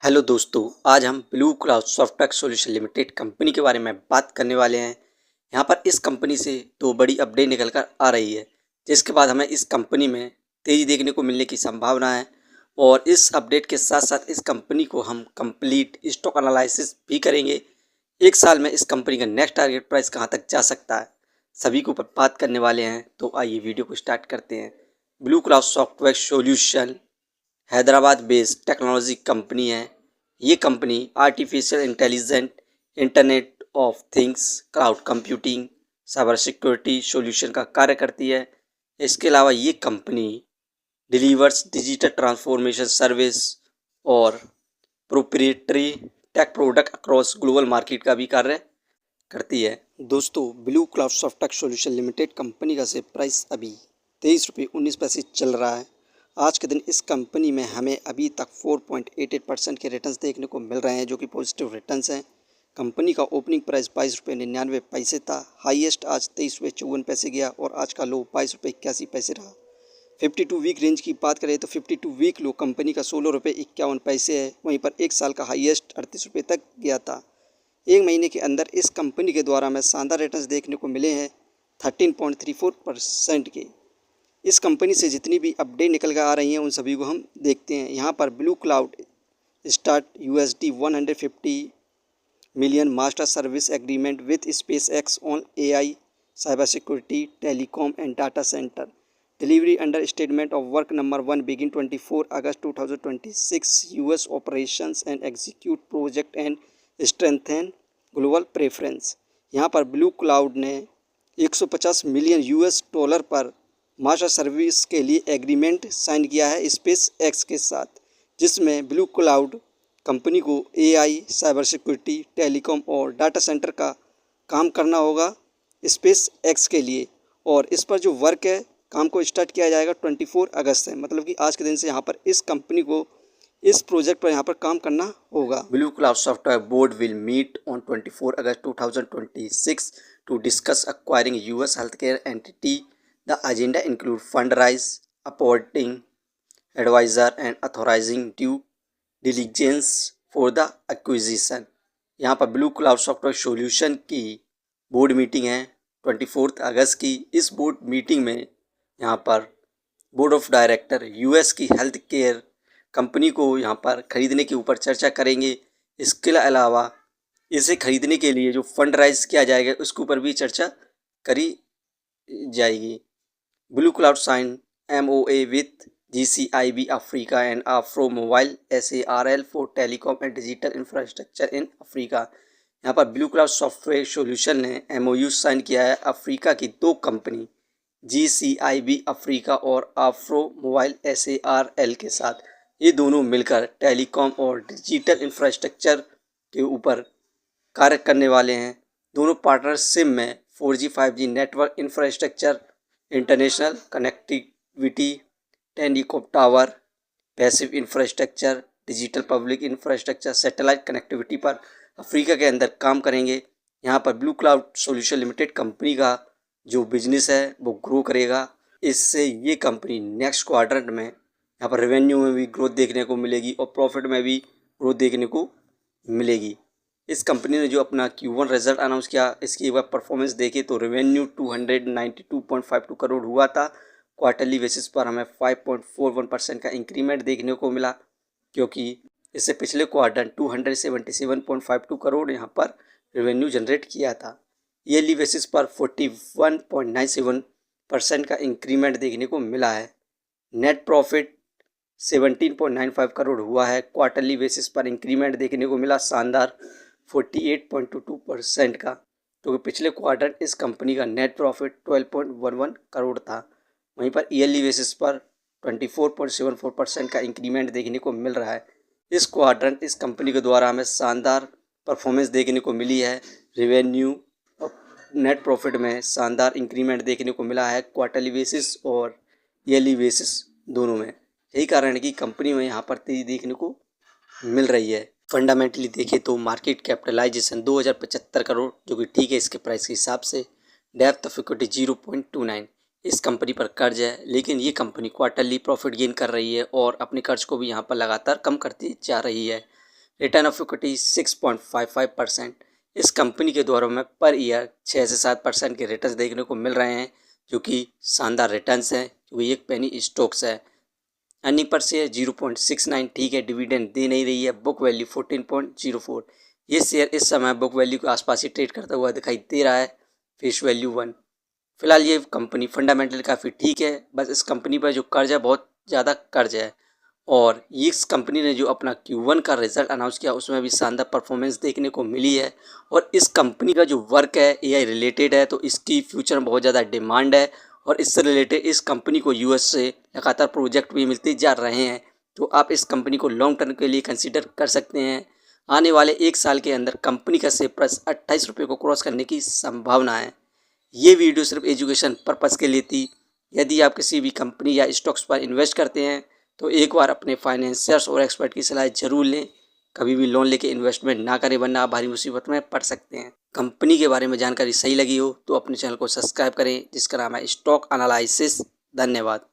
Hello दोस्तों, आज हम blue cloud software solution limited company के बारे में बात करने वाले हैं। यहाँ पर इस कंपनी से दो बड़ी अपडेट निकल कर आ रही है, जिसके बाद हमें इस कंपनी में तेज़ी देखने को मिलने की संभावना है। और इस अपडेट के साथ साथ इस कंपनी को हम कंप्लीट स्टॉक एनालिसिस भी करेंगे। एक साल में इस कंपनी का नेक्स्ट टारगेट प्राइस कहाँ तक जा सकता है, सभी के ऊपर बात करने वाले हैं। तो आइए वीडियो को स्टार्ट करते हैं। Blue cloud software solution Hyderabad based technology company है। ये कंपनी artificial intelligent, internet of things, cloud computing, cyber security solution का कार्य करती है। इसके अलावा ये कंपनी डिलीवर्स डिजिटल ट्रांसफॉर्मेशन सर्विस और proprietary tech product across global market का भी कार्य करती है। दोस्तों, blue cloud software solution limited company का शेयर प्राइस अभी 23 रुपये 19 पैसे चल रहा है। आज के दिन इस कंपनी में हमें अभी तक 4.88% के रिटर्न्स देखने को मिल रहे हैं, जो कि पॉजिटिव रिटर्न्स हैं। कंपनी का ओपनिंग प्राइस 22 रुपये 99 पैसे था। हाईएस्ट आज 23 रुपये 54 पैसे गया और आज का लो 22 रुपये 81 पैसे रहा। 52 वीक रेंज की बात करें तो 52 वीक लो कंपनी का 16 रुपये 51 पैसे है। वहीं पर एक साल का हाईएस्ट 38 रुपये तक गया था। एक महीने के अंदर इस कंपनी के द्वारा हमें शानदार रिटर्न्स देखने को मिले हैं 13.34% के। इस कंपनी से जितनी भी अपडेट निकल कर आ रही हैं उन सभी को हम देखते हैं। यहाँ पर blue cloud start USD 150 million master service agreement with space x on AI, cyber security, telecom and data centre delivery under statement of work number 1 begin 24 August 2026 US operations and execute project and strengthen global preference. यहाँ पर blue cloud ने 150 million US dollar पर master service के लिए agreement sign किया है space x के साथ, जिसमें ब्लू क्लाउड कंपनी को AI, साइबर सिक्योरिटी, टेलीकॉम और डाटा सेंटर का काम करना होगा स्पेस एक्स के लिए। और इस पर जो वर्क है, काम को स्टार्ट किया जाएगा 24 अगस्त से, मतलब कि आज के दिन से यहाँ पर इस कंपनी को इस प्रोजेक्ट पर यहाँ पर काम करना होगा। Blue cloud software board will meet on 24 August 2026 to discuss acquiring US healthcare entity. The agenda include fundraise, appointing advisor and authorizing due diligence for the acquisition। यहाँ पर ब्लू क्लाउड सॉफ्टवेयर सॉल्यूशन की board meeting है 24 अगस्त की। इस board meeting में यहाँ पर board of director US की हेल्थ केयर कंपनी को यहाँ पर खरीदने के ऊपर चर्चा करेंगे। इसके अलावा इसे खरीदने के लिए जो फंड राइज किया जाएगा उसके ऊपर भी चर्चा करी जाएगी। Blue Cloud signed MOA with GCIB Africa and Afro Mobile SARL for telecom and digital infrastructure in Africa। यहाँ पर ब्लू क्लाउड सॉफ्टवेयर सॉल्यूशन ने MOU साइन किया है अफ्रीका की दो कंपनी GCIB अफ्रीका और आफ्रो मोबाइल SARL के साथ। ये दोनों मिलकर टेलीकॉम और डिजिटल इंफ्रास्ट्रक्चर के ऊपर कार्य करने वाले हैं। दोनों पार्टनरशिप में 4G 5G network infrastructure, international connectivity, telecom tower, passive infrastructure, digital public infrastructure, satellite connectivity पर अफ्रीका के अंदर काम करेंगे। यहाँ पर blue cloud solution limited company का जो बिजनेस है वो ग्रो करेगा। इससे ये कंपनी नेक्स्ट क्वार्टर में यहाँ पर रेवेन्यू में भी ग्रोथ देखने को मिलेगी और प्रॉफिट में भी ग्रोथ देखने को मिलेगी। इस कंपनी ने जो अपना Q1 रिजल्ट अनाउंस किया, इसकी एक बार परफॉर्मेंस देखें तो रेवेन्यू 292.52 करोड़ हुआ था। क्वार्टरली बेसिस पर हमें 5.41% का इंक्रीमेंट देखने को मिला, क्योंकि इससे पिछले क्वार्टर 277.52 करोड़ यहाँ पर रेवेन्यू जनरेट किया था। ईयरली बेसिस पर 41.97% का इंक्रीमेंट देखने को मिला है। नेट प्रॉफिट 17.95 करोड़ हुआ है। क्वार्टरली बेसिस पर इंक्रीमेंट देखने को मिला शानदार 48.22% का, क्योंकि पिछले क्वार्टर इस कंपनी का नेट प्रॉफिट 12.11 करोड़ था। वहीं पर ईयरली बेसिस पर 24.74% का इंक्रीमेंट देखने को मिल रहा है। इस क्वार्टर इस कंपनी के द्वारा हमें शानदार परफॉर्मेंस देखने को मिली है। रेवेन्यू और नेट प्रॉफिट में शानदार इंक्रीमेंट देखने को मिला है, क्वार्टरली बेसिस और ईयरली बेसिस दोनों में। यही कारण है कि कंपनी में यहाँ पर तेजी देखने को मिल रही है। फंडामेंटली देखें तो मार्केट कैपिटलाइजेशन 2075 करोड़, जो कि ठीक है इसके प्राइस के हिसाब से। Depth of equity 0.29। इस कंपनी पर कर्ज है, लेकिन ये कंपनी क्वार्टरली प्रॉफिट गेन कर रही है और अपने कर्ज को भी यहाँ पर लगातार कम करती जा रही है। Return of equity 6.55%। इस कंपनी के द्वारा में पर ईयर 6 से 7% के रिटर्न्स देखने को मिल रहे हैं, जो कि शानदार रिटर्न्स हैं, क्योंकि एक पेनी स्टॉक्स है। अर्निंग पर शेयर 0.69 ठीक है, डिविडेंड दे नहीं रही है। Book value 14.04। ये शेयर इस समय बुक वैल्यू के आसपास ही ट्रेड करता हुआ दिखाई दे रहा है। Face value 1। फिलहाल ये कंपनी फंडामेंटल काफ़ी ठीक है, बस इस कंपनी पर जो कर्ज है बहुत ज़्यादा कर्ज है। और इस कंपनी ने जो अपना Q1 का रिजल्ट अनाउंस किया उसमें भी शानदार परफॉर्मेंस देखने को मिली है। और इस कंपनी का जो वर्क है AI रिलेटेड है, तो इसकी फ्यूचर में बहुत ज़्यादा डिमांड है। और इससे रिलेटेड इस कंपनी को US से लगातार प्रोजेक्ट भी मिलते जा रहे हैं, तो आप इस कंपनी को लॉन्ग टर्म के लिए कंसीडर कर सकते हैं। आने वाले 1 साल के अंदर कंपनी का शेयर प्राइस 28 रुपये को क्रॉस करने की संभावना है। ये वीडियो सिर्फ एजुकेशन पर्पज़ के लिए थी। यदि आप किसी भी कंपनी या स्टॉक्स पर इन्वेस्ट करते हैं तो एक बार अपने फाइनेंसियर्स और एक्सपर्ट की सलाह जरूर लें। कभी भी लोन लेके इन्वेस्टमेंट ना करें, वरना आप भारी मुसीबत में पड़ सकते हैं। कंपनी के बारे में जानकारी सही लगी हो तो अपने चैनल को सब्सक्राइब करें, जिसका नाम है स्टॉक एनालिसिस। धन्यवाद।